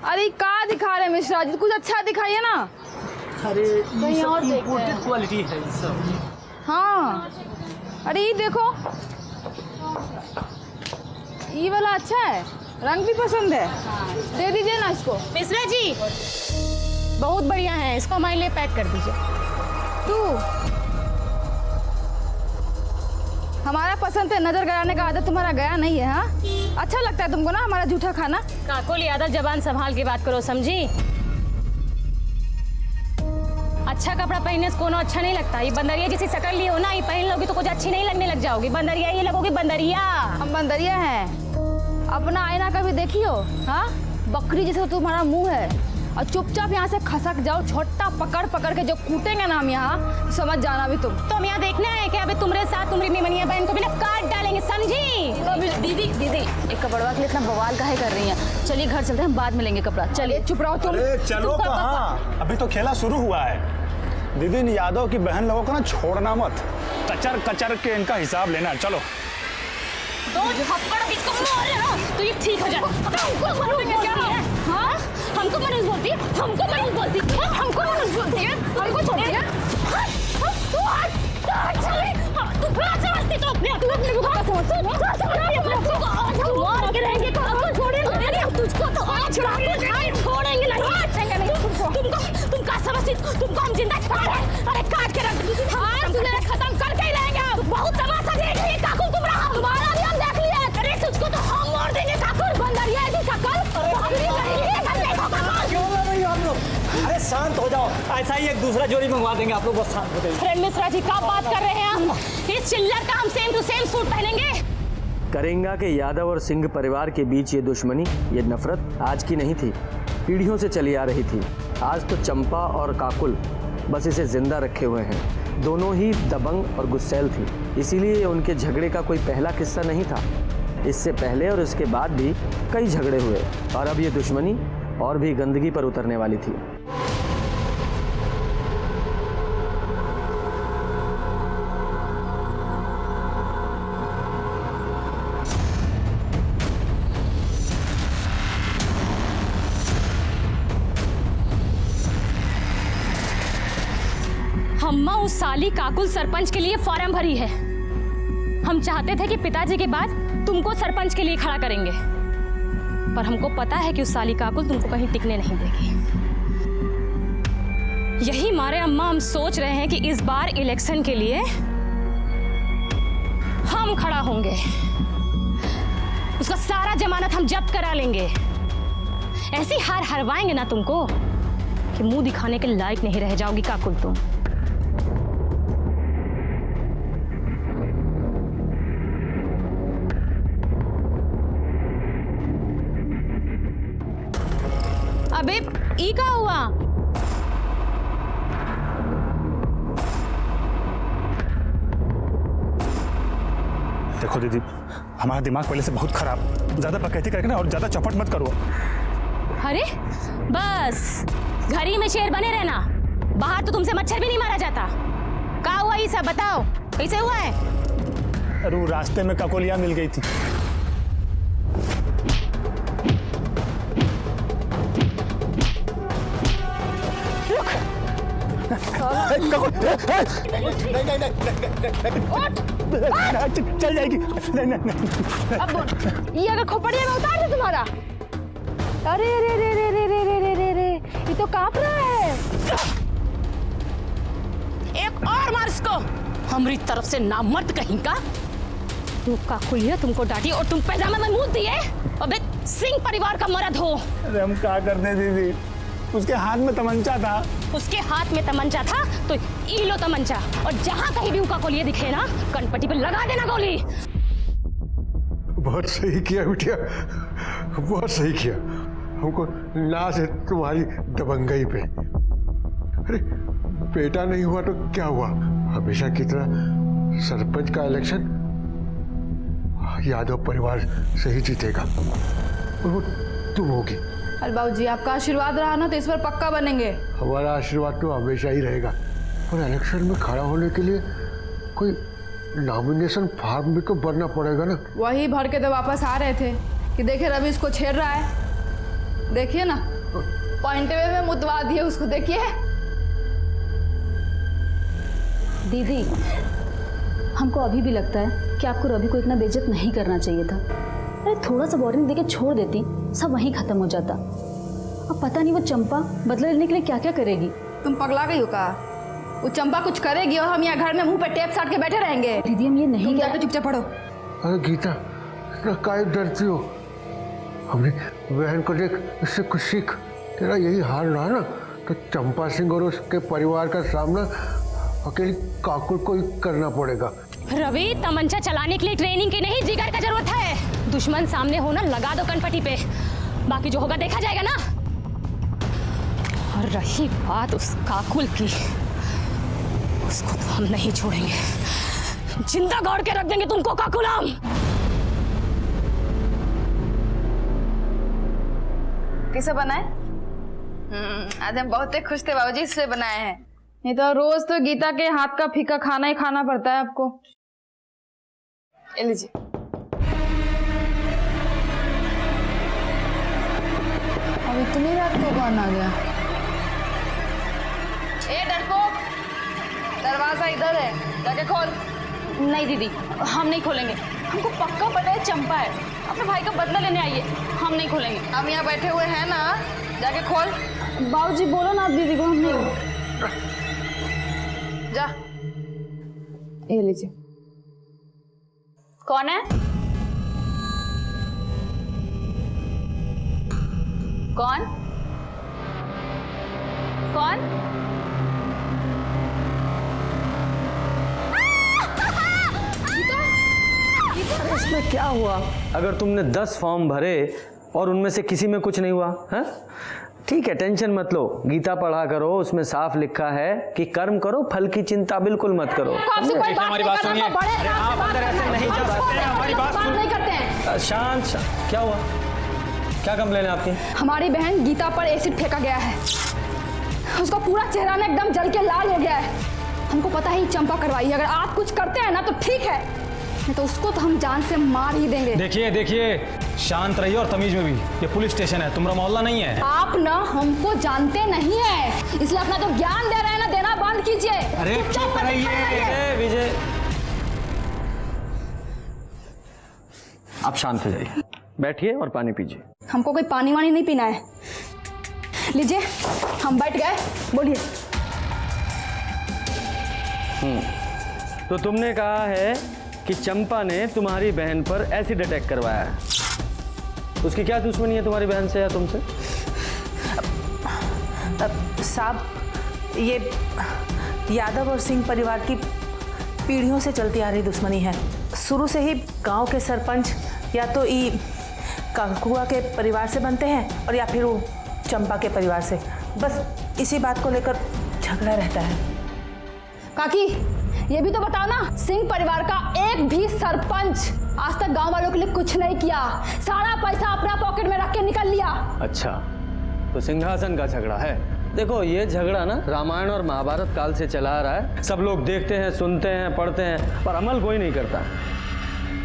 अरे क्या दिखा रहे मिश्रा जी, कुछ अच्छा दिखाइए ना। अरे ये सब इम्पोर्टेड क्वालिटी है ये सब। हाँ अरे ये देखो, ये वाला अच्छा है, रंग भी पसंद है। दे दीजिए ना इसको। मिश्रा जी बहुत बढ़िया है, इसको हमारे लिए पैक कर दीजिए। तू हमारा पसंद है, नजर गड़ाने का आदत तुम्हारा गया नहीं है। हाँ अच्छा लगता है तुमको ना हमारा जूठा खाना। काकुल यादव जबान संभाल के बात करो, समझी? अच्छा कपड़ा पहनने से कोनो अच्छा नहीं लगता। ये बंदरिया जैसी शकल ली हो ना, ये पहन लोगी तो कुछ अच्छी नहीं लगने लग जाओगी। बंदरिया ये लगोगी बंदरिया। हम बंदरिया हैं, अपना आईना कभी देखी हो? हाँ बकरी जैसे तुम्हारा मुंह है, और चुपचाप यहाँ से खसक जाओ। छोटा पकड़ पकड़ के जो कूटेंगे ना हम यहाँ, समझ जाना भी तुम। तो हम यहाँ देखना है कि अभी तुम्हारे साथ तुम्हारी मेमनिया बहन को भी ना काट डालेंगे, समझी? तो दीदी दीदी एक कपड़वा के लिए इतना बवाल काहे कर रही हैं? चलिए घर चलते हैं, बाद में लेंगे कपड़ा। चलिए चुप रहो तुम। अरे चलो कहाँ, अभी तो खेला शुरू हुआ है। दीदी इन यादव की बहन लोगों को ना छोड़ना मत, कचर कचर के इनका हिसाब लेना। चलो दो थप्पड़ इसको मारे ना तो ये ठीक हो जाए। हमको मनुष्य क्या है? हाँ हमको मनुष्य बोलती है, हमको मनुष्य बोलती है, हमको मनुष्य बोलती है, हमको छोड़ती है। तू समझती तो अपने को क्या समझती? मार के रहेंगे, तुझको तो आज छोड़ेंगे नहीं। तुम क्या समझती? तुमको हम जिंदा छोड़ रहे हैं? अरे काट के रख। हाँ तुझे खत्म करके ही रहेंगे। बहुत तमाशा देख रही है काकुल तुम्हारा, हमारा भी हम देख लिया। अरे तुझको तो हम मार देंगे काकुल। बंदरिया की शकल क्यों लड़ रही हो आप लोग? अरे शांत हो जाओ, ऐसा ही एक दूसरा जोड़ी मंगवा देंगे आप लोग, बस शांत हो जाइए। अरे मिश्रा जी क्या बात कर रहे हैं आप? इस चिल्लर का हम सेम टू सेम सूट पहनेंगे। करेंगा के यादव और सिंह परिवार के बीच ये दुश्मनी, ये नफरत आज की नहीं थी, पीढ़ियों से चली आ रही थी। आज तो चंपा और काकुल बस इसे जिंदा रखे हुए हैं। दोनों ही दबंग और गुस्सैल थी, इसीलिए उनके झगड़े का कोई पहला किस्सा नहीं था। इससे पहले और इसके बाद भी कई झगड़े हुए, और अब ये दुश्मनी और भी गंदगी पर उतरने वाली थी। अम्मा उस साली काकुल सरपंच के लिए फॉर्म भरी है। हम चाहते थे कि पिताजी के बाद तुमको सरपंच के लिए खड़ा करेंगे, पर हमको पता है कि उस साली काकुल तुमको कहीं टिकने नहीं देगी। यही मारे अम्मा हम सोच रहे हैं कि इस बार इलेक्शन के लिए हम खड़ा होंगे। उसका सारा जमानत हम जब्त करा लेंगे। ऐसी हार हरवाएंगे ना तुमको कि मुंह दिखाने के लायक नहीं रह जाओगी काकुल तुम। अबे ई का हुआ? देखो दीदी, हमारा दिमाग पहले से बहुत खराब, ज्यादा बकैती करके ना और ज्यादा चौपट मत करो। अरे बस घर ही में शेर बने रहना, बाहर तो तुमसे मच्छर भी नहीं मारा जाता। क्या हुआ ये सब बताओ, कैसे हुआ है? अरे वो रास्ते में काकोलिया मिल गई थी। चल जाएगी। अब ये अगर खोपड़िया में उतार दे तुम्हारा। अरे रे रे रे रे रे रे रे रे रे, ये तो कांप रहा है। एक और मार इसको, हमारी तरफ से नामर्द कहीं का। तू काकुलिया तुमको डांटी और तुम पैजामे में मुंह दिए। अबे सिंह परिवार का मर्द हो। अरे हम क्या करते दीदी, उसके हाथ में तमंचा था। उसके हाथ में तमंचा था तो ई लो तमंचा, और जहां कहीं भी उनका गोली दिखे ना, कनपट्टी पे लगा देना गोली। बहुत सही किया बिटिया, बहुत सही किया। हमको नाज है तुम्हारी दबंगई पे। अरे बेटा नहीं हुआ तो क्या हुआ, हमेशा की तरह सरपंच का इलेक्शन यादव परिवार से ही जीतेगा, और वो तुम होगी। अरे बाबूजी आपका आशीर्वाद रहा ना तो इस बार पक्का बनेंगे। हमारा आशीर्वाद तो हमेशा ही रहेगा, पर इलेक्शन में खड़ा होने के लिए कोई नॉमिनेशन फॉर्म भी तो भरना पड़ेगा ना। वही भर के तो वापस आ रहे थे कि देखे रवि इसको छेड़ रहा है। देखिए ना, पॉइंट वे में मुतवा दिए उसको, देखिए। दीदी, हमको अभी भी लगता है कि आपको रवि को इतना बेइज्जत नहीं करना चाहिए था। अरे थोड़ा सा वार्निंग देके छोड़ देती, सब वहीं खत्म हो जाता। अब पता नहीं वो चंपा बदला लेने के लिए क्या क्या करेगी। तुम पगला गई हो का? वो चंपा कुछ करेगी और हम यहाँ घर में मुंह पे टेप साट के बैठे रहेंगे। दीदी हम ये नहीं तुम कह जाके चुपचाप पढ़ो। अरे गीता, इतना काहे डरती हो? हमने बहन को देख, इससे कुछ सीख। तेरा यही हाल रहा ना तो चंपा सिंह और उसके परिवार का सामना अकेली काकुल को ही करना पड़ेगा। रवि, तमंचा चलाने के लिए ट्रेनिंग की नहीं, जिगर का जरूरत है। दुश्मन सामने हो ना, लगा दो कनपटी पे, बाकी जो होगा देखा जाएगा ना। और रही बात उस काकुल की, उसको तो हम नहीं छोड़ेंगे, जिंदा गाड़ के रख देंगे तुमको काकुलाम। किसे बनाए? आज हम बहुत ही खुश थे बाबूजी, इसलिए बनाए हैं। नहीं तो रोज तो गीता के हाथ का फीका खाना ही खाना पड़ता है आपको। ये लीजिए। अब इतनी रात को कौन आ गया? ए डरपोक, दरवाजा इधर है, जाके खोल। नहीं दीदी, हम नहीं खोलेंगे। हमको पक्का पता है चंपा है, अपने भाई का बदला लेने आई है, हम नहीं खोलेंगे। हम यहाँ बैठे हुए हैं ना, जाके खोल। बाबूजी बोलो ना दीदी को, हम नहीं। जा, ये लीजिए। कौन है? कौन? कौन? इसमें क्या हुआ? अगर तुमने 10 फॉर्म भरे और उनमें से किसी में कुछ नहीं हुआ है, ठीक है, टेंशन मत लो। गीता पढ़ा करो, उसमें साफ लिखा है कि कर्म करो, फल की चिंता बिल्कुल मत करो। आपसे कोई बात हमारी नहीं बात करना, सुनिए। तो बड़े अरे साहब आप से अंदर बात ऐसे करते नहीं हैं। जा सकते, हमारी बात बात सुनिए। नहीं करते हैं। शांत शांत, क्या हुआ? क्या कंप्लेन है आपकी? हमारी बहन गीता पर एसिड फेंका गया है, उसका पूरा चेहरा ना एकदम जल के लाल हो गया है। हमको पता है चंपा करवाई है, अगर आप कुछ करते हैं ना तो ठीक है, नहीं तो उसको तो हम जान से मार ही देंगे। देखिए देखिए, शांत रहिए और तमीज में भी। ये पुलिस स्टेशन है, तुम्हारा मोहल्ला नहीं है। आप ना हमको जानते नहीं है, इसलिए अपना जो ज्ञान दे रहे हैं ना, देना बंद कीजिए। अरे चुप रहिए। विजय, आप शांत हो जाइए, बैठिए और पानी पीजिए। हमको कोई पानी वानी नहीं पीना है। लीजिए, हम बैठ गए, बोलिए। तो तुमने कहा है कि चंपा ने तुम्हारी बहन पर एसिड अटैक करवाया है। उसकी क्या दुश्मनी है तुम्हारी बहन से या तुमसे? साहब, ये यादव और सिंह परिवार की पीढ़ियों से चलती आ रही दुश्मनी है। शुरू से ही गांव के सरपंच या तो ई काकुआ के परिवार से बनते हैं और या फिर वो चंपा के परिवार से। बस इसी बात को लेकर झगड़ा रहता है। काकी, ये भी तो बताओ ना, सिंह परिवार का एक भी सरपंच आज तक गांव वालों के लिए कुछ नहीं किया, सारा पैसा अपना पॉकेट में रख के निकल लिया। अच्छा, तो सिंहासन का झगड़ा है। देखो, ये झगड़ा ना रामायण और महाभारत काल से चला आ रहा है। सब लोग देखते हैं, सुनते हैं, पढ़ते हैं, पर अमल कोई नहीं करता।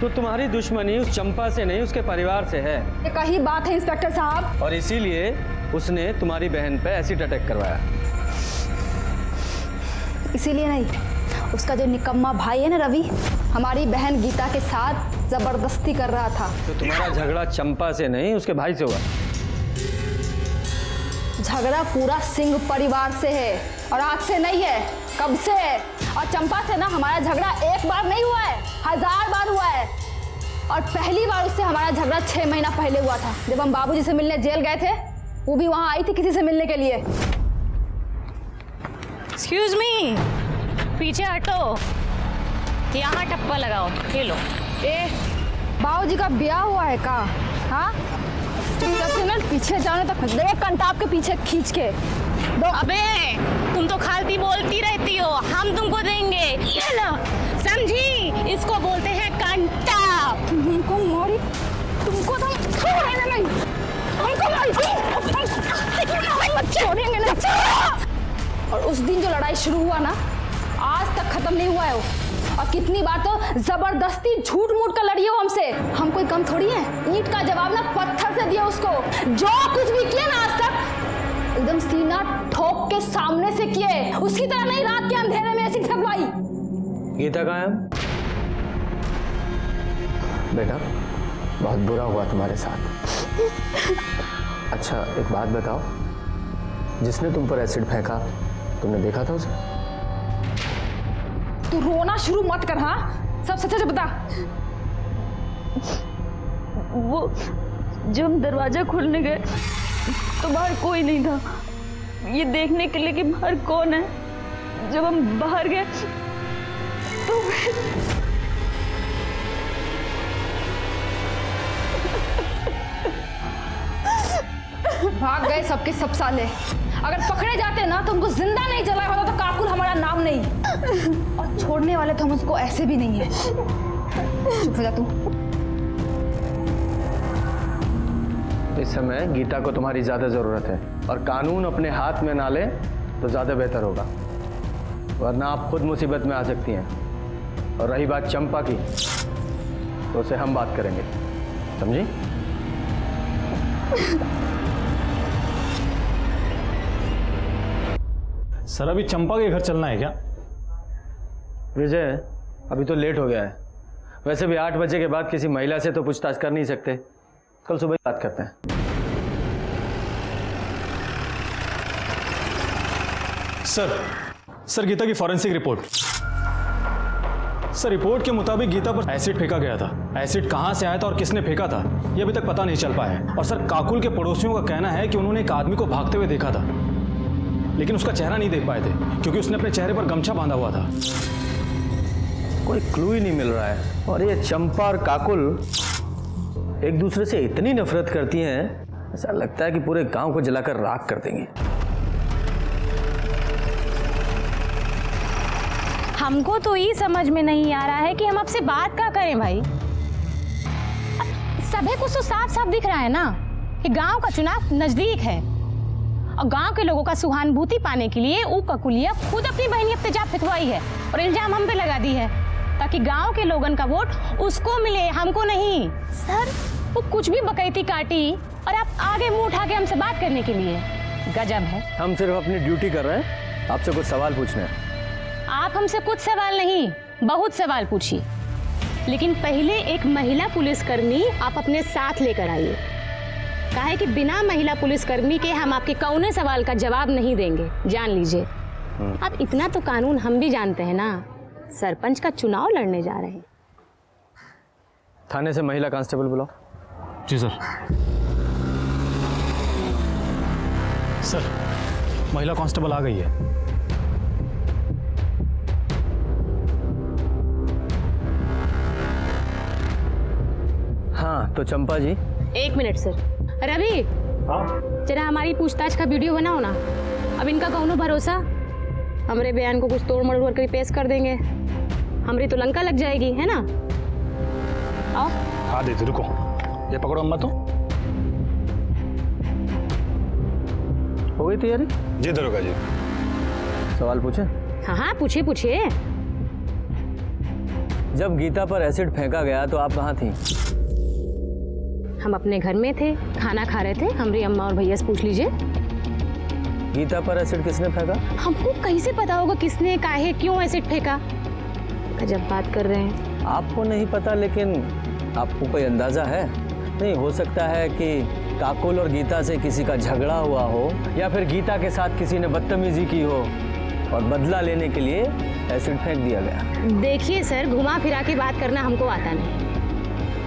तो तुम्हारी दुश्मनी उस चंपा से नहीं, उसके परिवार से है। ये कही बात है इंस्पेक्टर साहब। और इसीलिए उसने तुम्हारी बहन पे एसिड अटैक करवाया। इसीलिए नहीं, उसका जो निकम्मा भाई है ना रवि, हमारी बहन गीता के साथ जबरदस्ती कर रहा था। तो तुम्हारा झगड़ा चंपा से नहीं, उसके भाई से हुआ। झगड़ा पूरा सिंह परिवार से है और आज से नहीं है, कब से है। और चंपा से ना हमारा झगड़ा एक बार नहीं हुआ है, 1000 बार हुआ है। और पहली बार उससे हमारा झगड़ा 6 महीना पहले हुआ था, जब हम बाबूजी से मिलने जेल गए थे। वो भी वहां आई थी किसी से मिलने के लिए। एक्सक्यूज मी, पीछे हटो, यहाँ टप्पा लगाओ, ये लो। ए, बाबूजी का ब्याह हुआ है का? हाँ, चुपचाप से ना पीछे जाने तक देख, कंटाप के पीछे खींच के दो। अबे, तुम तो खालती बोलती रहती हो, हम तुमको देंगे, ये लो, समझी? इसको बोलते हैं कंटाप। तुमको मारी, तुमको तो छोड़ेंगे नहीं, हमको मारी, छोड़ेंगे नहीं। और उस दिन जो लड़ाई शुरू हुआ ना, आज तक खत्म नहीं हुआ है वो। और कितनी बार तो जबरदस्ती झूठ मूठ कर लड़ी हो हमसे। हम कोई कम थोड़ी है, ईंट का जवाब ना पत्थर से दिया उसको। जो कुछ भी जो सामने से किए उसकी तरह नहीं रात के अंधेरे में ऐसी ठगवाई। गीता कहाँ है? बेटा बहुत बुरा हुआ तुम्हारे साथ। अच्छा एक बात बताओ, जिसने तुम पर एसिड फेंका तुमने देखा था उसे? तू रोना शुरू मत कर। हाँ सब सच बता। वो जब हम दरवाजा खोलने गए तो बाहर कोई नहीं था, ये देखने के लिए कि बाहर कौन है। जब हम बाहर गए तो भाग गए सबके सब साले। अगर पकड़े जाते ना तो उनको जिंदा नहीं जलाया होता तो काकुल हमारा नाम नहीं। और छोड़ने वाले तो हम उसको ऐसे भी नहीं है। चुप हो जा तू। इस समय गीता को तुम्हारी ज्यादा जरूरत है और कानून अपने हाथ में ना ले तो ज्यादा बेहतर होगा, वरना आप खुद मुसीबत में आ सकती हैं। और रही बात चंपा की तो उसे हम बात करेंगे, समझी? सर अभी चंपा के घर चलना है क्या? विजय अभी तो लेट हो गया है। वैसे भी 8 बजे के बाद किसी महिला से तो पूछताछ कर नहीं सकते, कल सुबह बात करते हैं। सर गीता की फॉरेंसिक रिपोर्ट। सर रिपोर्ट के मुताबिक गीता पर एसिड फेंका गया था। एसिड कहां से आया था और किसने फेंका था यह अभी तक पता नहीं चल पाया है। और सर काकुल के पड़ोसियों का कहना है कि उन्होंने एक आदमी को भागते हुए देखा था, लेकिन उसका चेहरा नहीं देख पाए थे क्योंकि उसने अपने चेहरे पर गमछा बांधा हुआ था। कोई क्लू ही नहीं मिल रहा है। और ये चंपा और काकुल एक दूसरे से इतनी नफरत करती हैं, ऐसा लगता है कि पूरे गांव को जलाकर राख कर देंगी। हमको तो ये समझ में नहीं आ रहा है कि हम आपसे बात क्या करें भाई। अब सभी कुछ तो साफ साफ दिख रहा है ना कि गांव का चुनाव नजदीक है और गांव के लोगों का सहानुभूति पाने के लिए वो ककुलिया खुद अपनी बहनी पे तेजाब फेंकवाई है और इल्जाम हम पे लगा दी है ताकि गांव के लोगों का वोट उसको मिले, हमको नहीं। सर वो कुछ भी बकैती काटी और आप आगे मुंह उठा के हमसे बात करने के लिए, गजब है। हम सिर्फ अपनी ड्यूटी कर रहे हैं, आपसे कुछ सवाल पूछने हैं। आप हमसे कुछ सवाल नहीं बहुत सवाल पूछिए, लेकिन पहले एक महिला पुलिसकर्मी आप अपने साथ लेकर आइए। काहे कि बिना महिला पुलिसकर्मी के हम आपके कौने सवाल का जवाब नहीं देंगे, जान लीजिए। अब इतना तो कानून हम भी जानते हैं ना, सरपंच का चुनाव लड़ने जा रहे हैं। थाने से महिला कांस्टेबल बुलाओ। जी सर। सर महिला कांस्टेबल आ गई है। हाँ तो चंपा जी। 1 मिनट सर। रवि जरा हमारी पूछताछ का वीडियो बनाओ ना। अब इनका कौनो भरोसा, हमरे बयान को कुछ तोड़ मरोड़ कर पेश कर देंगे, हमरी तो लंका लग जाएगी, है ना? आओ। हाँ दीदी रुको, ये पकड़ो अम्मा। तो हो गई तैयारी? जी दरोगा जी। सवाल पूछे? हाँ पूछिए पूछिए। जब गीता पर एसिड फेंका गया तो आप कहाँ थी? हम अपने घर में थे, खाना खा रहे थे। हमारी अम्मा और भैया से पूछ लीजिए। गीता पर एसिड किसने फेंका? हमको कैसे पता होगा किसने, काहे, क्यों एसिड फेंका? जब बात कर रहे हैं आपको नहीं पता, लेकिन आपको कोई अंदाजा है? नहीं हो सकता है कि काकुल और गीता से किसी का झगड़ा हुआ हो या फिर गीता के साथ किसी ने बदतमीजी की हो और बदला लेने के लिए एसिड फेंक दिया गया। देखिए सर, घुमा फिरा के बात करना हमको आता नहीं।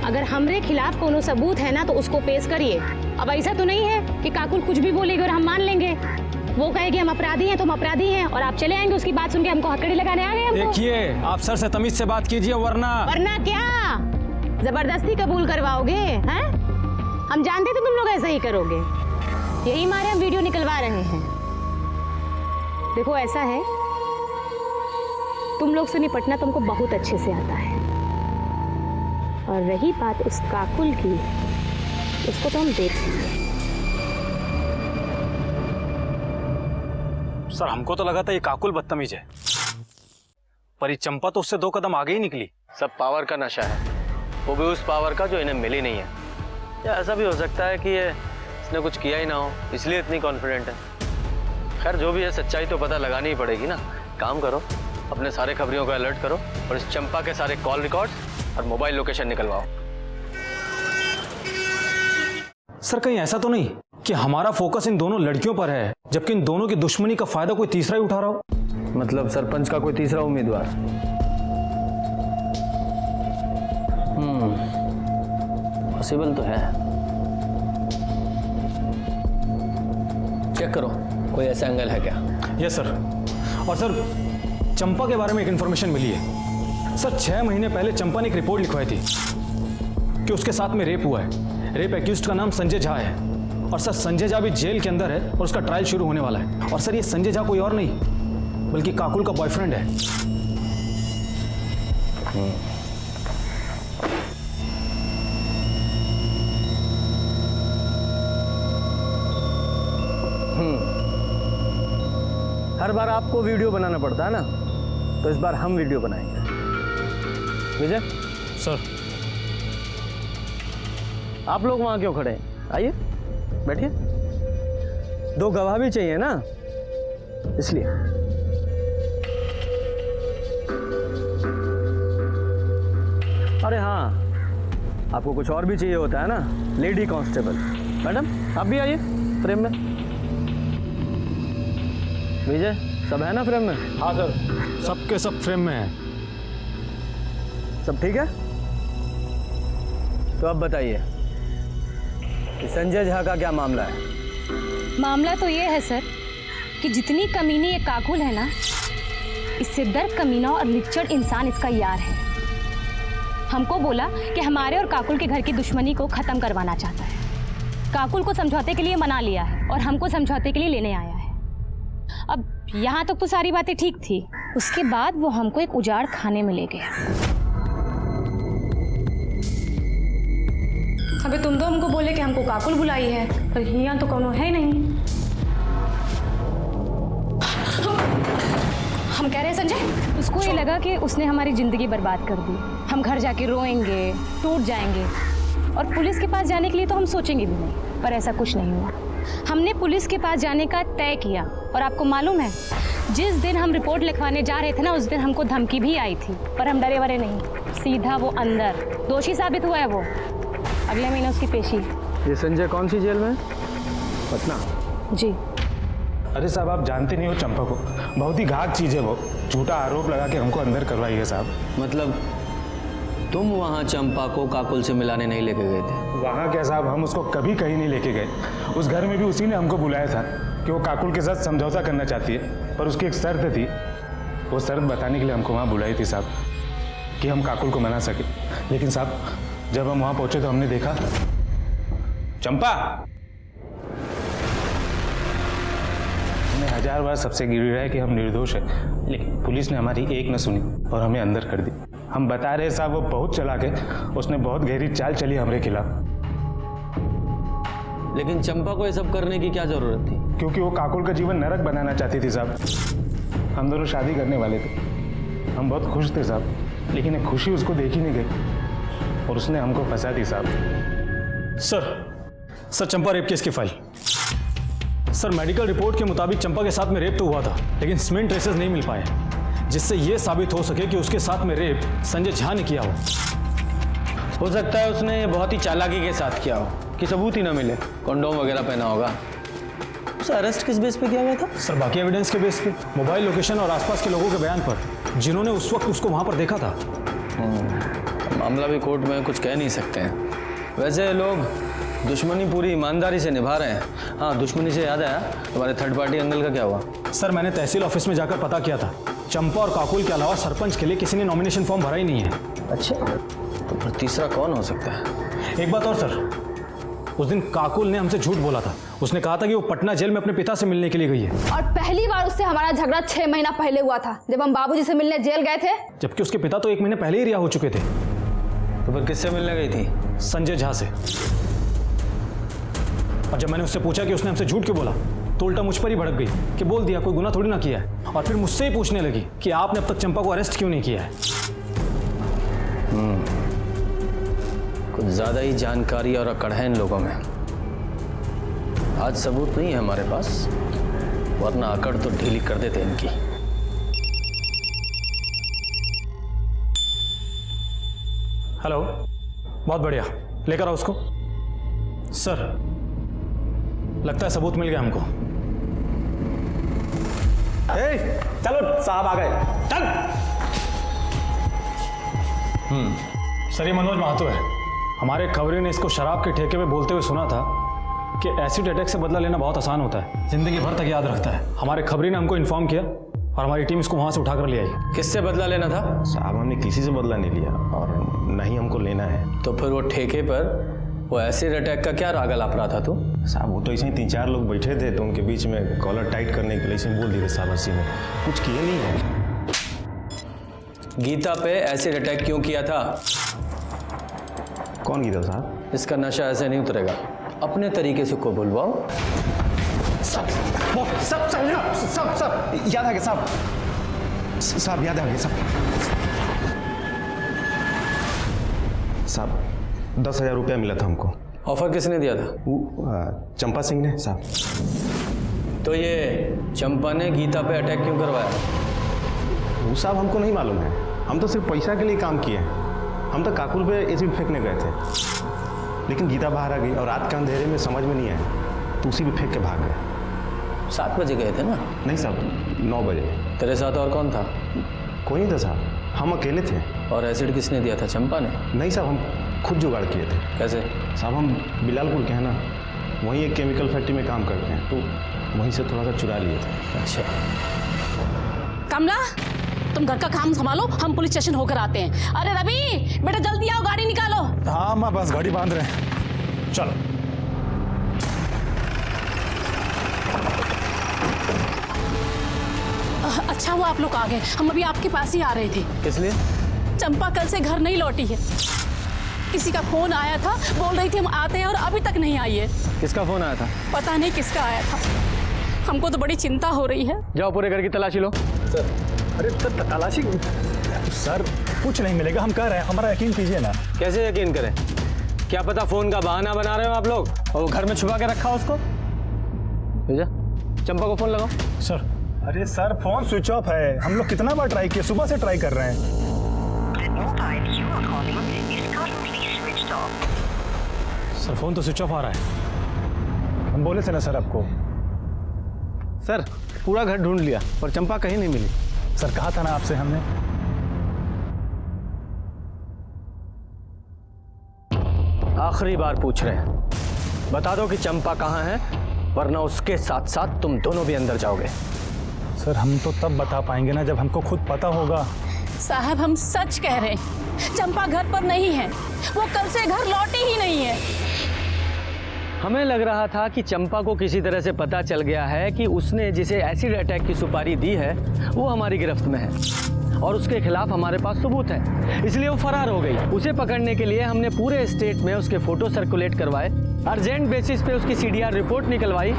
अगर हमरे खिलाफ कोनो सबूत है ना तो उसको पेश करिए। अब ऐसा तो नहीं है कि काकुल कुछ भी बोलेगी और हम मान लेंगे। वो कहेगी हम अपराधी हैं तो हम अपराधी हैं और आप चले आएंगे उसकी बात सुन के हमको हथकड़ी लगाने आ गए। हमको देखिए आप सर से तमीज से बात कीजिए, वरना क्या जबरदस्ती कबूल करवाओगे? हैं? हम जानते थे तुम लोग ऐसा ही करोगे, यही मारे हम वीडियो निकलवा रहे हैं। देखो ऐसा है, तुम लोग से निपटना तुमको बहुत अच्छे से आता है, और रही बात उस काकुल की, उसको तो हम देख लेंगे। सर हमको तो लगा था ये काकुल बदतमीज है, पर ये चंपा तो उससे 2 कदम आगे ही निकली। सब पावर का नशा है, वो भी उस पावर का जो इन्हें मिली नहीं है। या ऐसा भी हो सकता है कि ये इसने कुछ किया ही ना हो, इसलिए इतनी कॉन्फिडेंट है। खैर जो भी है सच्चाई तो पता लगानी ही पड़ेगी ना। काम करो, अपने सारे खबरियों को अलर्ट करो और इस चंपा के सारे कॉल रिकॉर्ड्स और मोबाइल लोकेशन निकलवाओ। सर कहीं ऐसा तो नहीं कि हमारा फोकस इन दोनों लड़कियों पर है, जबकि इन दोनों की दुश्मनी का फायदा कोई तीसरा ही उठा रहा हो? मतलब सरपंच का कोई तीसरा उम्मीदवार? पॉसिबल तो है। चेक करो कोई ऐसा एंगल है क्या। Yes sir. और सर चंपा के बारे में एक इन्फॉर्मेशन मिली है। सर 6 महीने पहले चंपा ने एक रिपोर्ट लिखवाई थी कि उसके साथ में रेप हुआ है। रेप एक्यूज्ड का नाम संजय झा है और सर संजय झा भी जेल के अंदर है और उसका ट्रायल शुरू होने वाला है। और सर ये संजय झा कोई और नहीं बल्कि काकुल का बॉयफ्रेंड है। हर बार आपको वीडियो बनाना पड़ता है ना, तो इस बार हम वीडियो बनाएंगे। विजय सर आप लोग वहां क्यों खड़े हैं? आइए बैठिए। 2 गवाह भी चाहिए ना, इसलिए। अरे हाँ, आपको कुछ और भी चाहिए होता है ना, लेडी कांस्टेबल। मैडम आप भी आइए फ्रेम में। विजय सब है ना फ्रेम में? हाँ सर, सबके सब फ्रेम में है। सब ठीक है? तो अब बताइए कि संजय झा का क्या मामला है? मामला तो ये है सर कि जितनी कमीनी ये काकुल है ना, इससे दर कमीना और लिच्चड़ इंसान इसका यार है। हमको बोला कि हमारे और काकुल के घर की दुश्मनी को ख़त्म करवाना चाहता है। काकुल को समझौते के लिए मना लिया है और हमको समझौते के लिए लेने आया है। अब यहाँ तक तो सारी बातें ठीक थी, उसके बाद वो हमको एक उजाड़ खाने में ले गया। अबे तुम तो हमको बोले कि हमको काकुल बुलाई है, पर यहाँ तो कोनो है नहीं। हम कह रहे हैं संजय, उसको ये लगा कि उसने हमारी ज़िंदगी बर्बाद कर दी। हम घर जाके रोएंगे, टूट जाएंगे और पुलिस के पास जाने के लिए तो हम सोचेंगे भी नहीं, पर ऐसा कुछ नहीं हुआ। हमने पुलिस के पास जाने का तय किया और आपको मालूम है, जिस दिन हम रिपोर्ट लिखवाने जा रहे थे ना, उस दिन हमको धमकी भी आई थी, पर हम डरे वरे नहीं, सीधा वो अंदर। दोषी साबित हुआ है वो, अगले महीने उसकी पेशी। ये संजय कौन सी जेल में? पटना। जी। अरे साहब आप जानते नहीं हो चंपा को, बहुत ही घात चीज़ है वो। झूठा आरोप लगा के हमको अंदर करवाई है साहब। मतलब तुम वहाँ चंपा को काकुल से मिलाने नहीं लेके गए थे? वहाँ क्या साहब, हम उसको कभी कहीं नहीं लेके गए। उस घर में भी उसी ने हमको बुलाया था कि वो काकुल के साथ समझौता करना चाहती है, पर उसकी एक शर्त थी। वो शर्त बताने के लिए हमको वहाँ बुलाई थी साहब, कि हम काकुल को मना सके। लेकिन साहब जब हम वहाँ पहुँचे तो हमने देखा चंपा। हमने 1000 बार सबसे गिड़गिड़ाया कि हम निर्दोष है, लेकिन पुलिस ने हमारी एक न सुनी और हमें अंदर कर दी। हम बता रहे साहब वो बहुत चालाक है, उसने बहुत गहरी चाल चली हमारे खिलाफ। लेकिन चंपा को ये सब करने की क्या जरूरत थी? क्योंकि वो काकुल का जीवन नरक बनाना चाहती थी साहब। हम दोनों शादी करने वाले थे, हम बहुत खुश थे साहब, लेकिन एक खुशी उसको देख ही नहीं गई और उसने हमको फंसा दी साहब। सर चंपा रेप केस की फाइल। सर मेडिकल रिपोर्ट के मुताबिक चंपा के साथ में रेप तो हुआ था, लेकिन स्मेन ट्रेसेस नहीं मिल पाए जिससे यह साबित हो सके कि उसके साथ में रेप संजय झा ने किया हो सकता है उसने बहुत ही चालाकी के साथ किया हो कि सबूत ही ना मिले। कंडोम वगैरह पहना होगा। उसे अरेस्ट किस बेस पे किया गया था? सर बाकी एविडेंस के बेस पे, मोबाइल लोकेशन और आसपास के लोगों के बयान पर, जिन्होंने उस वक्त उसको वहां पर देखा था। मामला भी कोर्ट में कुछ कह नहीं सकते हैं। वैसे लोग दुश्मनी पूरी ईमानदारी से निभा रहे हैं। हाँ, दुश्मनी से याद आया, तुम्हारे थर्ड पार्टी एंगल का क्या हुआ? सर मैंने तहसील ऑफिस में जाकर पता किया था, चंपा और काकुल के अलावा सरपंच के लिए किसी ने नॉमिनेशन फॉर्म भरा ही नहीं है। अच्छा, तो फिर तीसरा कौन हो सकता है? एक बात और सर, उस दिन काकुल ने हमसे झूठ बोला था। उसने कहा था कि वो पटना जेल में अपने पिता से मिलने के लिए गई है। और पहली बार उससे हमारा झगड़ा 6 महीना पहले हुआ था, जब हम बाबूजी से मिलने जेल गए थे। जबकि उसके पिता तो 1 महीने पहले ही रिहा हो चुके थे। तो फिर किससे मिलने गई थी? संजय झा से। और जब मैंने उससे पूछा कि उसने हमसे झूठ क्यों बोला, तो उल्टा मुझ पर ही भड़क गई कि बोल दिया कोई गुनाह थोड़ी ना किया है। और फिर मुझसे ही पूछने लगी कि आपने अब तक चंपा को अरेस्ट क्यों नहीं किया है। कुछ ज्यादा ही जानकारी और अकड़ है इन लोगों में। आज सबूत नहीं है हमारे पास, वरना अकड़ तो ढीली कर देते इनकी। हेलो, बहुत बढ़िया, लेकर आओ उसको। सर, लगता है सबूत मिल गया हमको। चलो साहब आ गए, चल। सर, ये मनोज महातो है। हमारे खबरी ने इसको शराब के ठेके पे बोलते हुए सुना था कि एसिड अटैक से बदला लेना बहुत आसान होता है, जिंदगी भर तक याद रखता है। हमारे खबरी ने हमको इन्फॉर्म किया और हमारी टीम इसको वहां से उठाकर ले आई। किससे बदला लेना था? साहब हमने किसी से बदला नहीं लिया और न ही हमको लेना है। तो फिर वो ठेके पर वो एसिड अटैक का क्या राग लाप रहा था तू? साहब वो तो ऐसे ही 3-4 लोग बैठे थे तो उनके बीच में कॉलर टाइट करने के लिए ऐसे बोल दिए थे साहब, हंसी में। कुछ किए नहीं है। गीता पे एसिड अटैक क्यों किया था? कौन गीता साहब? इसका नशा ऐसे नहीं उतरेगा, अपने तरीके से को बुलवाओ। सब याद आ गया साहब, साहब याद आ गया साहब। 10,000 रुपया मिला था हमको। ऑफर किसने दिया था? चंपा सिंह ने साहब। तो ये चंपा ने गीता पे अटैक क्यों करवाया? वो साहब हमको नहीं मालूम है, हम तो सिर्फ पैसा के लिए काम किए हैं। हम तो काकुल पे एसिड फेंकने गए थे, लेकिन गीता बाहर आ गई और रात के अंधेरे में समझ में नहीं आया तो उसी पे फेंक के भाग गए। 7 बजे गए थे ना? नहीं साहब, 9 बजे। तेरे साथ और कौन था? कोई नहीं था साहब, हम अकेले थे। और एसिड किसने दिया था, चंपा ने? नहीं साहब, हम खुद जुगाड़ किए थे। कैसे? साहब हम बिलालपुर के हैं ना, वहीं एक केमिकल फैक्ट्री में काम करते हैं, तो वहीं से थोड़ा सा चुरा लिए थे। अच्छा। कमला, तुम घर का काम संभालो, हम पुलिस स्टेशन होकर आते हैं। अरे रवि बेटा जल्दी आओ, गाड़ी निकालो। हाँ माँ, बस गाड़ी बांध रहे हैं, चलो। अच्छा हुआ आप लोग आ गए, हम अभी आपके पास ही आ रहे थे। किस लिए? चंपा कल से घर नहीं लौटी है। किसी का फोन आया था, बोल रही थी हम आते हैं और अभी तक नहीं आई है। किसका फोन आया था? पता नहीं किसका आया था, हमको तो बड़ी चिंता हो रही है। जाओ पूरे घर की तलाशी लो। सर, अरे सर तलाशी सर, कुछ नहीं मिलेगा, हम कह रहे हैं, हमारा यकीन कीजिए ना। कैसे यकीन करें? क्या पता फोन का बहाना बना रहे हो आप लोग और वो घर में छुपा के रखा उसको। भेजा, चंपा को फोन लगाओ। सर, अरे सर फोन स्विच ऑफ है, हम लोग कितना बार ट्राई किए, सुबह से ट्राई कर रहे हैं। सर फोन तो स्विच ऑफ आ रहा है। हम बोले थे ना सर आपको। सर पूरा घर ढूंढ लिया पर चंपा कहीं नहीं मिली। सर कहा था ना आपसे हमने। आखिरी बार पूछ रहे हैं, बता दो कि चंपा कहाँ है, वरना उसके साथ साथ तुम दोनों भी अंदर जाओगे। सर हम तो तब बता पाएंगे ना जब हमको खुद पता होगा। साहब हम सच कह रहे हैं, चंपा घर पर नहीं है, वो कल से घर लौटी ही नहीं है। हमें लग रहा था कि चंपा को किसी तरह से पता चल गया है कि उसने जिसे एसिड अटैक की सुपारी दी है वो हमारी गिरफ्त में है और उसके खिलाफ हमारे पास सबूत है, इसलिए वो फरार हो गई। उसे पकड़ने के लिए हमने पूरे स्टेट में उसके फोटो सर्कुलेट करवाए, अर्जेंट बेसिस पे उसकी CDR रिपोर्ट निकलवाई,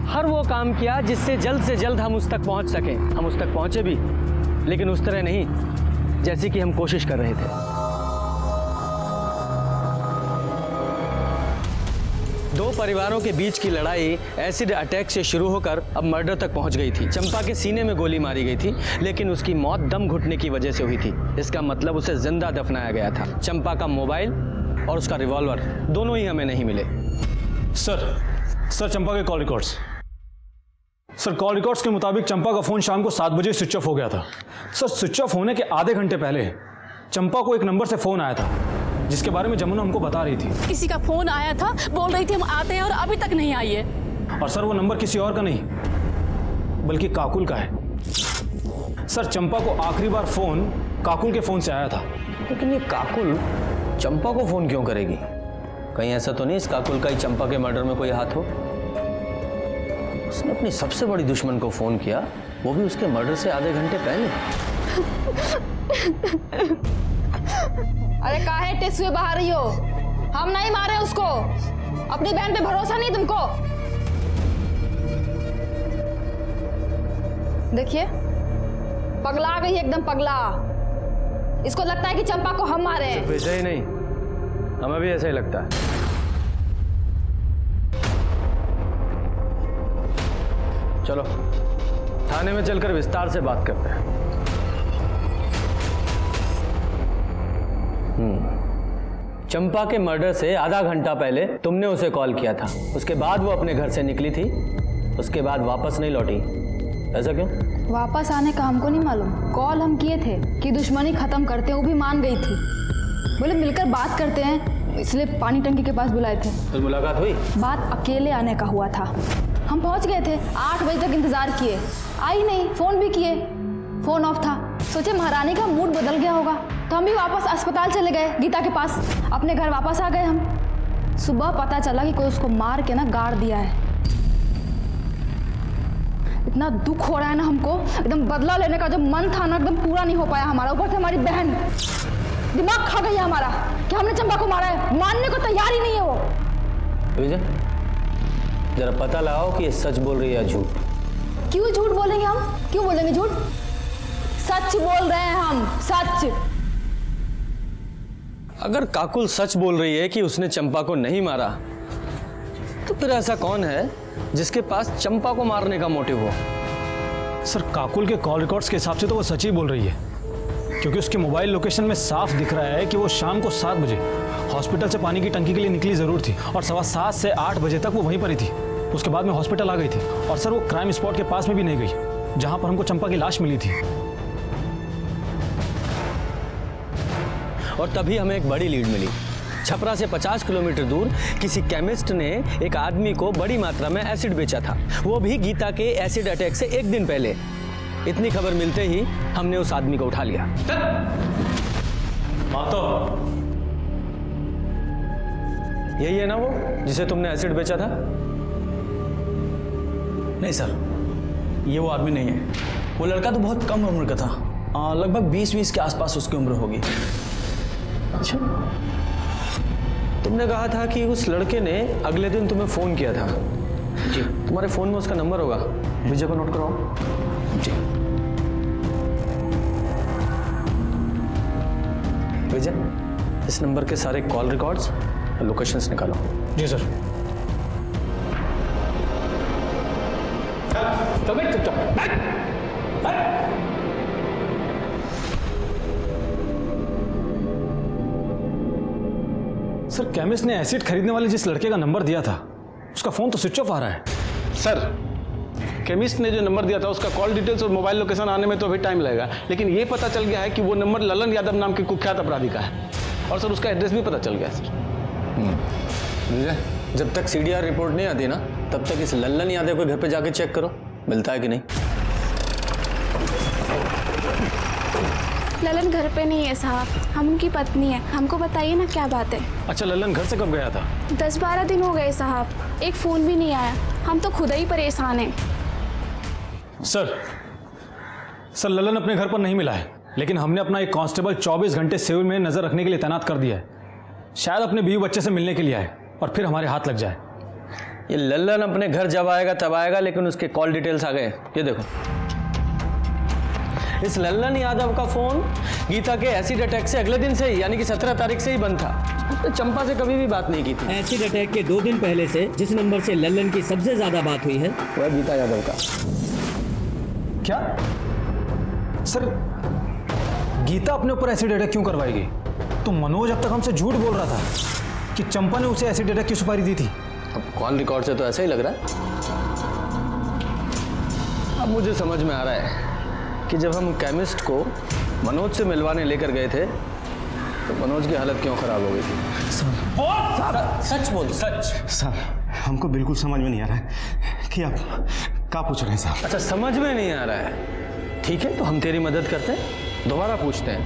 हर वो काम किया जिससे जल्द से जल्द हम उस तक पहुंच सकें। हम उस तक पहुंचे भी, लेकिन उस तरह नहीं जैसी कि हम कोशिश कर रहे थे। दो परिवारों के बीच की लड़ाई एसिड अटैक से शुरू होकर अब मर्डर तक पहुंच गई थी। चंपा के सीने में गोली मारी गई थी, लेकिन उसकी मौत दम घुटने की वजह से हुई थी। इसका मतलब उसे जिंदा दफनाया गया था। चंपा का मोबाइल और उसका रिवॉल्वर दोनों ही हमें नहीं मिले। सर चंपा के call records. Sir call records के मुताबिक चंपा का फोन शाम को 7 बजे स्विच ऑफ हो गया था। सर स्विच ऑफ होने के आधे घंटे पहले चंपा को एक नंबर से फोन आया था जिसके बारे में जमुना हमको बता रही थी। किसी का फोन आया था, बोल रही थी हम आते हैं और अभी तक नहीं आई है। और सर वो नंबर किसी और का नहीं बल्कि काकुल का है। सर चंपा को आखिरी बार फोन काकुल के फोन से आया था। लेकिन ये काकुल चंपा को फोन क्यों करेगी? कहीं ऐसा तो नहीं इस काकुल का ही चंपा के मर्डर में कोई हाथ हो? उसने अपनी सबसे बड़ी दुश्मन को फोन किया, वो भी उसके मर्डर से आधे घंटे पहले। अरे काहे टेस्ट हुए बाहर रही हो? हम नहीं मारे उसको, अपनी बहन पे भरोसा नहीं तुमको? देखिए पगला गई एकदम पगला। इसको लगता है कि चंपा को हम मारे हैं। वैसे ही नहीं, हमें भी ऐसा ही लगता है। चलो थाने में चलकर विस्तार से बात करते हैं। चंपा के मर्डर से आधा घंटा पहले तुमने उसे कॉल किया था, उसके बाद वो अपने घर से निकली थी, उसके बाद वापस नहीं लौटी। ऐसा क्यों? वापस आने का हमको नहीं मालूम। कॉल हम किए थे कि दुश्मनी खत्म करते हैं, वो भी मान गई थी। बोले मिलकर बात करते हैं, इसलिए पानी टंकी के पास बुलाए थे। फिर मुलाकात हुई? बात अकेले आने का हुआ था। हम पहुंच गए थे, 8 बजे तक इंतजार किए, आई नहीं। फोन भी किए, फोन ऑफ था। सोचे महारानी का मूड बदल गया होगा, तो हम भी वापस अस्पताल चले गए गीता के पास। अपने घर वापस आ गए हम। सुबह पता चला कि कोई उसको मार के ना गाड़ दिया है। इतना दुख हो रहा है ना हमको, एकदम बदला लेने का जो मन था ना एकदम पूरा नहीं हो पाया हमारा। ऊपर से हमारी बहन दिमाग खा गई है हमारा कि हमने चंपा को मारा है। मानने को तैयार ही नहीं है वो। विजय, जरा पता लगाओ कि ये सच बोल रही है या झूठ। क्यों झूठ बोलेंगे हम? क्यों बोलेंगे झूठ? सच बोल रहे हैं हम, सच। अगर काकुल सच बोल रही है कि उसने चंपा को नहीं मारा, तो फिर ऐसा कौन है जिसके पास चंपा को मारने का मोटिव हो? सर काकुल के कॉल रिकॉर्ड्स के हिसाब से तो वो सच ही बोल रही है, क्योंकि उसके मोबाइल लोकेशन में साफ दिख रहा है कि वो शाम को 7 बजे हॉस्पिटल से पानी की टंकी के लिए निकली ज़रूर थी और 7:15 से 8 बजे तक वो वहीं पर ही थी। उसके बाद में हॉस्पिटल आ गई थी। और सर वो क्राइम स्पॉट के पास में भी नहीं गई जहां पर हमको चंपा की लाश मिली थी। और तभी हमें एक बड़ी लीड मिली। छपरा से 50 किलोमीटर दूर किसी केमिस्ट ने एक आदमी को बड़ी मात्रा में एसिड बेचा था, वो भी गीता के एसिड अटैक से 1 दिन पहले। इतनी खबर मिलते ही हमने उस आदमी को उठा लिया। यही है ना वो जिसे तुमने एसिड बेचा था? नहीं सर, ये वो आदमी नहीं है। वो लड़का तो बहुत कम उम्र का था, लगभग 20 के आसपास उसकी उम्र होगी। अच्छा, तुमने कहा था कि उस लड़के ने अगले दिन तुम्हें फोन किया था। जी, तुम्हारे फोन में उसका नंबर होगा, विजय को नोट कराओ। जी विजय, इस नंबर के सारे कॉल रिकॉर्ड्स और लोकेशंस निकालो। जी सर। सर केमिस्ट ने एसिड खरीदने वाले जिस लड़के का नंबर दिया था, उसका फोन तो स्विच ऑफ आ रहा है। सर, केमिस्ट ने जो नंबर दिया था उसका कॉल डिटेल्स और मोबाइल लोकेशन आने में तो अभी टाइम लगेगा, लेकिन ये पता चल गया है कि वो नंबर ललन यादव नाम के कुख्यात अपराधी का है। और सर उसका एड्रेस भी पता चल गया है सर। विजय, जब तक CDR रिपोर्ट नहीं आती ना, तब तक इस ललन यादव के घर पे जाके चेक करो, मिलता है कि नहीं। ललन घर पे नहीं है साहब, हम उनकी पत्नी है। हमको बताइए ना क्या बात है। अच्छा, ललन घर से कब गया था? 10-12 दिन हो गए साहब, एक फ़ोन भी नहीं आया। हम तो खुद ही परेशान हैं। सर ललन अपने घर पर नहीं मिला है, लेकिन हमने अपना एक कांस्टेबल 24 घंटे सिविल में नजर रखने के लिए तैनात कर दिया है। शायद अपने बीवी बच्चे से मिलने के लिए आए और फिर हमारे हाथ लग जाए। ये ललन अपने घर जब आएगा तब आएगा, लेकिन उसके कॉल डिटेल्स आ गए। ये देखो, इस ललन यादव का फोन गीता के एसिड अटैक से अगले दिन से ही, यानी कि 17 तारीख से ही बंद था। उसने चंपा से कभी भी बात नहीं की थी। एसिड अटैक के 2 दिन पहले से जिस नंबर से ललन की सबसे ज्यादा बात हुई है वो है गीता यादव का। क्या सर, गीता अपने ऊपर एसिड अटैक क्यों करवाएगी? तो मनोज अब तक हमसे झूठ बोल रहा था कि चंपा ने उसे एसिड अटैक की सुपारी दी थी। अब कॉल रिकॉर्ड से तो ऐसा ही लग रहा है। अब मुझे समझ में आ रहा है कि जब हम केमिस्ट को मनोज से मिलवाने लेकर गए थे तो मनोज की हालत क्यों खराब हो गई थी। सच बोल, सच। सर, हमको बिल्कुल समझ में नहीं आ रहा है कि आप क्या पूछ रहे हैं साहब। अच्छा, समझ में नहीं आ रहा है, ठीक है, तो हम तेरी मदद करते हैं। दोबारा पूछते हैं,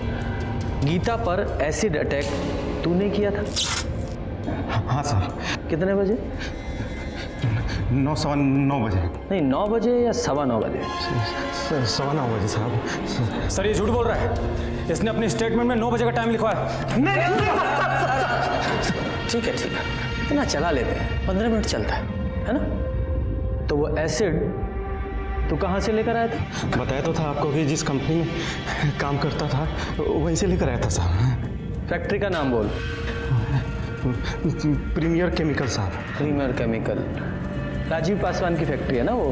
गीता पर एसिड अटैक तूने किया था? हाँ साहब। कितने बजे? 9:15 बजे। नहीं, 9 बजे या 9:15 बजे? 9:15 बजे साहब। सर ये झूठ बोल रहा है, इसने अपनी स्टेटमेंट में 9 बजे का टाइम लिखवाया। ठीक है, इतना चला लेते हैं, 15 मिनट चलता है ना? तो वो एसिड तू कहाँ से लेकर आया था? बताया तो था आपको कि जिस कंपनी में काम करता था वहीं से लेकर आया था साहब। फैक्ट्री का नाम बोल। प्रीमियर केमिकल साहब। प्रीमियर केमिकल, राजीव पासवान की फैक्ट्री है ना वो?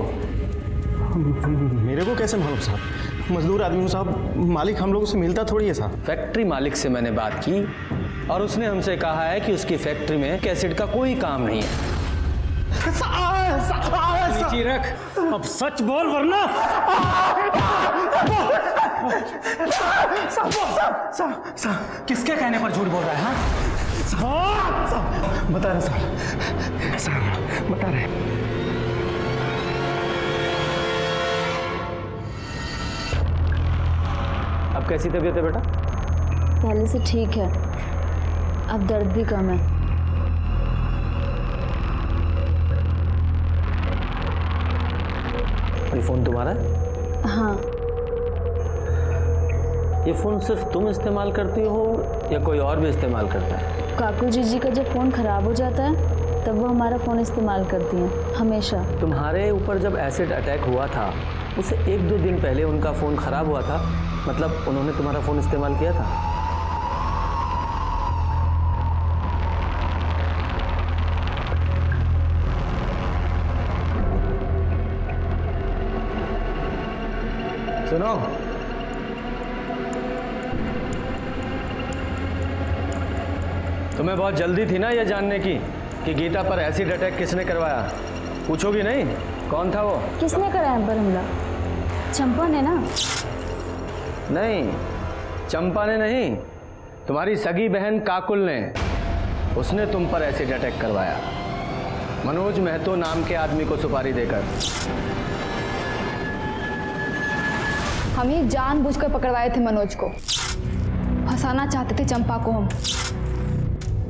मेरे को कैसे मालूम साहब? मजदूर आदमी हूँ साहब, मालिक हम लोगों से मिलता थोड़ी है साहब। फैक्ट्री मालिक से मैंने बात की और उसने हमसे कहा है कि उसकी फैक्ट्री में एसिड का कोई काम नहीं है। नीचे रख, अब सच बोल वरना। किसके कहने पर झूठ बोल रहा है? हाँ बता रहे साहब, बता रहे। अब कैसी तबीयत है बेटा? पहले से ठीक है, अब दर्द भी कम है। ये फोन तुम्हारा है? हाँ। ये फोन सिर्फ तुम इस्तेमाल करती हो या कोई और भी इस्तेमाल करता है? काकू जी का जब फ़ोन ख़राब हो जाता है तब वो हमारा फ़ोन इस्तेमाल करती हैं हमेशा। तुम्हारे ऊपर जब एसिड अटैक हुआ था उससे 1-2 दिन पहले उनका फ़ोन ख़राब हुआ था, मतलब उन्होंने तुम्हारा फ़ोन इस्तेमाल किया था? सुनो, तुम्हें बहुत जल्दी थी ना ये जानने की कि गीता पर एसिड अटैक किसने करवाया? पूछोगी नहीं कौन था वो? किसने कराया पर हमला? चंपा ने ना? नहीं, चंपा ने नहीं, तुम्हारी सगी बहन काकुल ने। उसने तुम पर एसिड अटैक करवाया, मनोज महतो नाम के आदमी को सुपारी देकर। हम ही जानबूझकर पकड़वाए थे मनोज को, फंसाना चाहते थे चंपा को हम।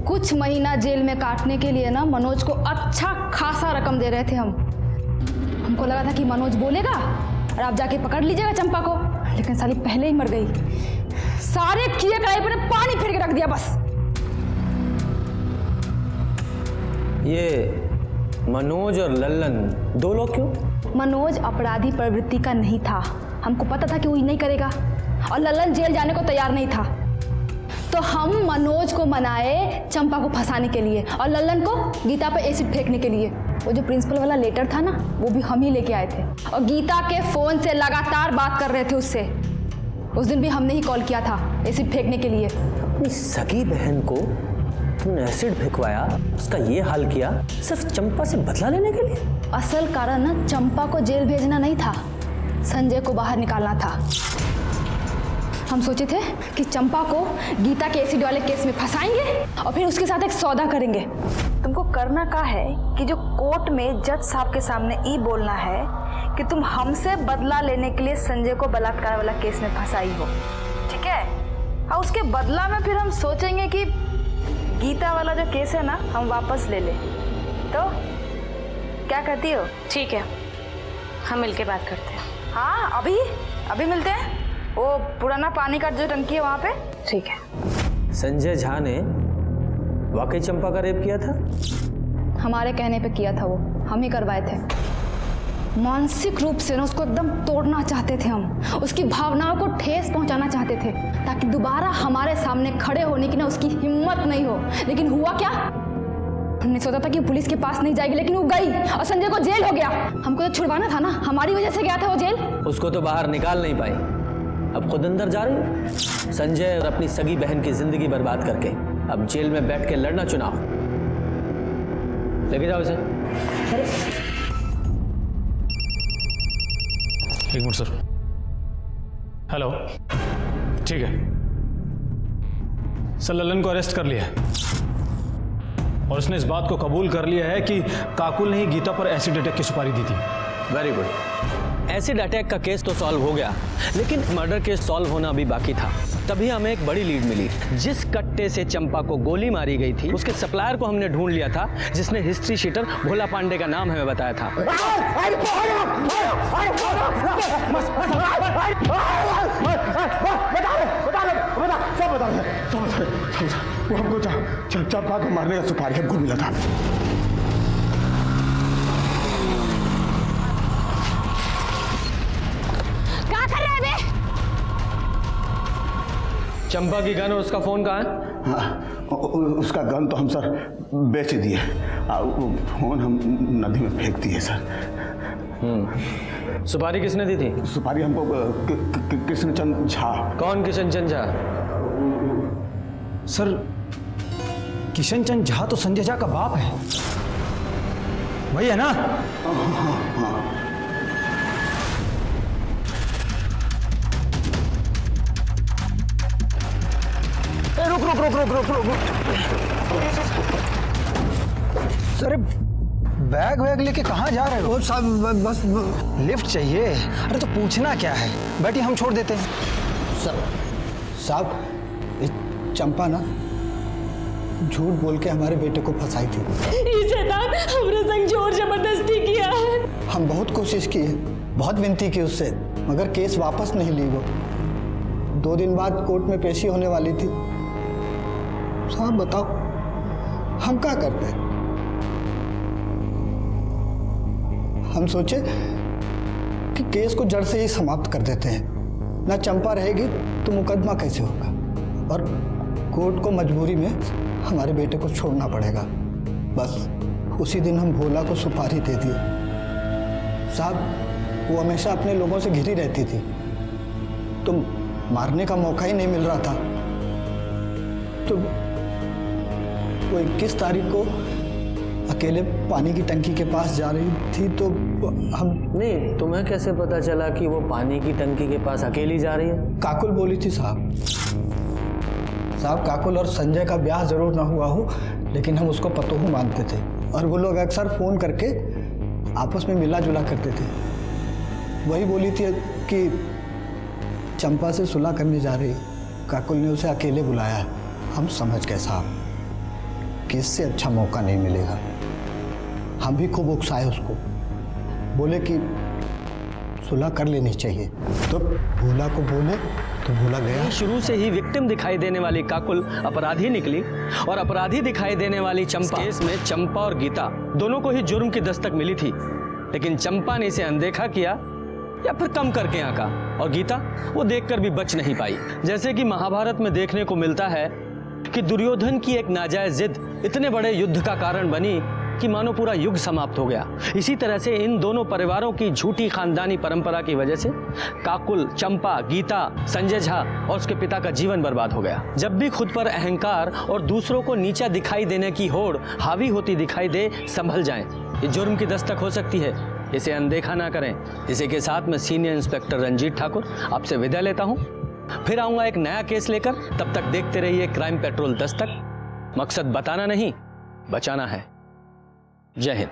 कुछ महीना जेल में काटने के लिए ना मनोज को अच्छा खासा रकम दे रहे थे हम। हमको लगा था कि मनोज बोलेगा और आप जाके पकड़ लीजिएगा चंपा को, लेकिन साली पहले ही मर गई। सारे किए कराए पर पानी फेर के रख दिया बस। ये मनोज और लल्लन दो लोग क्यों? मनोज अपराधी प्रवृत्ति का नहीं था, हमको पता था कि वो नहीं करेगा, और लल्लन जेल जाने को तैयार नहीं था। तो हम मनोज को मनाए चंपा को फंसाने के लिए और लल्लन को गीता पर एसिड फेंकने के लिए। वो जो प्रिंसिपल वाला लेटर था ना, वो भी हम ही लेके आए थे और गीता के फोन से लगातार बात कर रहे थे उससे। उस दिन भी हमने ही कॉल किया था एसिड फेंकने के लिए। अपनी सगी बहन को तुमने एसिड फेंकवाया, उसका ये हाल किया सिर्फ चंपा से बदला लेने के लिए? असल कारण ना चंपा को जेल भेजना नहीं था, संजय को बाहर निकालना था। हम सोचे थे कि चंपा को गीता के एसिड वाले केस में फंसाएंगे और फिर उसके साथ एक सौदा करेंगे। तुमको करना क्या है कि जो कोर्ट में जज साहब के सामने ये बोलना है कि तुम हमसे बदला लेने के लिए संजय को बलात्कार वाला केस में फंसाई हो, ठीक है? और उसके बदला में फिर हम सोचेंगे कि गीता वाला जो केस है ना हम वापस ले ले। तो क्या कहती हो? ठीक है, हम मिलके बात करते हैं। हाँ, अभी मिलते हैं। वो पुराना पानी का जो टंकी है वहाँ पे। ठीक है। संजय झा ने वाकई चंपा का रेप किया था? हमारे कहने पे किया था वो, हम ही करवाए थे। मानसिक रूप से ना उसको एकदम तोड़ना चाहते थे हम, उसकी भावनाओं को ठेस पहुंचाना चाहते थे ताकि दोबारा हमारे सामने खड़े होने की ना उसकी हिम्मत नहीं हो। लेकिन हुआ क्या? हमने सोचा था कि पुलिस के पास नहीं जाएगी, लेकिन वो गई और संजय को जेल हो गया। हमको तो छुड़वाना था ना, हमारी वजह से गया था वो जेल। उसको तो बाहर निकाल नहीं पाई, अब खुद अंदर जा रही। संजय और अपनी सगी बहन की जिंदगी बर्बाद करके अब जेल में बैठ के लड़ना चुनाव। लेके जाओ इसे। एक मिनट सर। हेलो, ठीक है सर, लल्लन को अरेस्ट कर लिया है और उसने इस बात को कबूल कर लिया है कि काकुल ने ही गीता पर एसिड अटैक की सुपारी दी थी। Very good. एसिड अटैक का केस तो सॉल्व हो गया, लेकिन मर्डर केस सॉल्व होना अभी बाकी था। तभी हमें एक बड़ी लीड मिली। जिस कट्टे से चंपा को गोली मारी गई थी उसके सप्लायर को हमने ढूंढ लिया था, जिसने हिस्ट्री शीटर भोला पांडे का नाम हमें बताया था। वो हमको चंपा को मारने का सुपारी हमको मिला था। क्या कर रहे हैं? चंपा की गन और उसका फोन कहाँ है? हाँ, उसका गन तो हम सर बेच दिए, वो फोन हम नदी में फेंक दिए सर। सुपारी किसने दी थी? सुपारी हमको कृष्णचंद झा। कौन किशनचंद झा? सर किशनचंद झा तो संजय झा का बाप है, वही है ना? रुक रुक रुक रुक रुक रुक सर, बैग वैग लेके कहाँ जा रहे हो? साहब बस लिफ्ट चाहिए? अरे तो पूछना क्या है, बैठिए हम छोड़ देते हैं। साहब ये चंपा ना झूठ बोल के हमारे बेटे को फंसाई थी। हमरे संग जोर जबरदस्ती किया है। हम बहुत कोशिश की है, बहुत विनती की उससे, मगर केस वापस नहीं ली वो। 2 दिन बाद कोर्ट में पेशी होने वाली थी। साहब बताओ हम क्या करते हैं? हम सोचे कि केस को जड़ से ही समाप्त कर देते हैं। ना चंपा रहेगी तो मुकदमा कैसे होगा, और कोर्ट को मजबूरी में हमारे बेटे को छोड़ना पड़ेगा। बस उसी दिन हम भोला को सुपारी दे दिए। साहब वो हमेशा अपने लोगों से घिरी रहती थी, तो मारने का मौका ही नहीं मिल रहा था। तो वो 21 तारीख को अकेले पानी की टंकी के पास जा रही थी, तो हम नहीं, तुम्हें कैसे पता चला कि वो पानी की टंकी के पास अकेली जा रही है? काकुल बोली थी साहब। काकुल और संजय का ब्याह जरूर ना हुआ हो, लेकिन हम उसको पतोहू मानते थे, और वो लोग अक्सर फोन करके आपस में मिला जुला करते थे। वही बोली थी कि चंपा से सुलह करने जा रही, काकुल ने उसे अकेले बुलाया है। हम समझ गए साहब कि इससे अच्छा मौका नहीं मिलेगा। हम भी खूब उकसाए उसको, बोले कि सुलह कर लेनी चाहिए, तो भोला को बोले तो भोला गया। शुरू से ही विक्टिम दिखाई देने वाली काकुल अपराधी निकली, और अपराधी दिखाई देने वाली चंपा। केस में चंपा और गीता दोनों को ही जुर्म की दस्तक मिली थी, लेकिन चंपा ने इसे अनदेखा किया या फिर कम करके आंका, और गीता वो देखकर भी बच नहीं पाई। जैसे कि महाभारत में देखने को मिलता है कि दुर्योधन की एक नाजायज जिद इतने बड़े युद्ध का कारण बनी कि मानो पूरा युग समाप्त हो गया। इसी तरह से इन दोनों परिवारों की झूठी खानदानी परंपरा की वजह से काकुल, चंपा, गीता, संजय झा और उसके पिता का जीवन बर्बाद हो गया। जब भी खुद पर अहंकार और दूसरों को नीचा दिखाई देने की होड़ हावी होती दिखाई दे, संभल जाएं। ये जुर्म की दस्तक हो सकती है, इसे अनदेखा ना करें। इसी के साथ मैं सीनियर इंस्पेक्टर रंजीत ठाकुर आपसे विदा लेता हूँ। फिर आऊंगा एक नया केस लेकर। तब तक देखते रहिए क्राइम पेट्रोल दस्तक। मकसद बताना नहीं, बचाना है। जय हिंद।